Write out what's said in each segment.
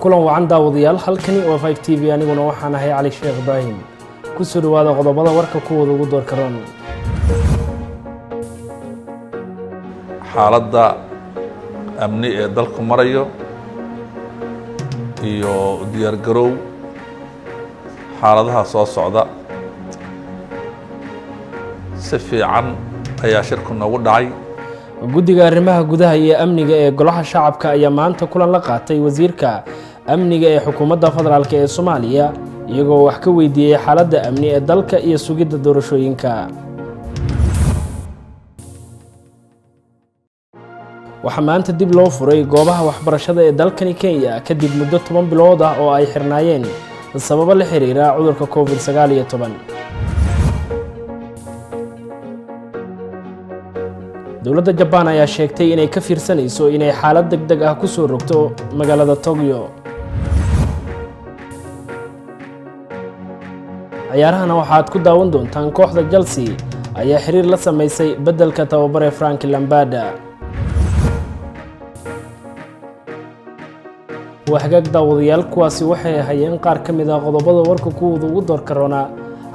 kulan wacan daawadayaal halkani waa 5TV aniguna waxaan ahay Cali Sheekh Ibrahim ku soo dhawaada qodobada warka kuwada ugu door karoon xaaladda amni ee dalku marayo iyo diyaar garow xaaladaha soo socda si fiican ayaa shirku noogu dhacay guddiga arrimaha gudaha iyo amniga ee golaha shacabka ayaa maanta kulan la qaatay wasiirka amniga ee xukuumadda federaalka ee Soomaaliya iyagoo wax ka weydiiyay xaaladda amni ee dalka iyo sugidda doorashooyinka waxaa maanta dib loo furay goobaha waxbarashada ee dalkani Kenya kadib muddo 10 bilood ah oo ay xirnaayeen sababo la xiriira cudurka COVID-19 dowladda Japan ayaa sheegtay inay ka fiirsanayso inay xaalad degdeg ah ku soo rogto magaalada Tokyo ciyaarahana waxaad ku daawan doontaan kooxda Chelsea ayaa xiriir la sameysay beddelka tababare Frank Lampard وحقاق داوديال كواسي waxay hayeen qaar kamid ah qodobada warka kuwada ugu door karoona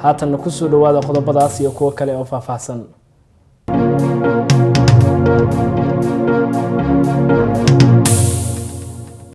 haatan ku soo dhawaada qodobadaas iyo kuwa kale oo faahfaahsan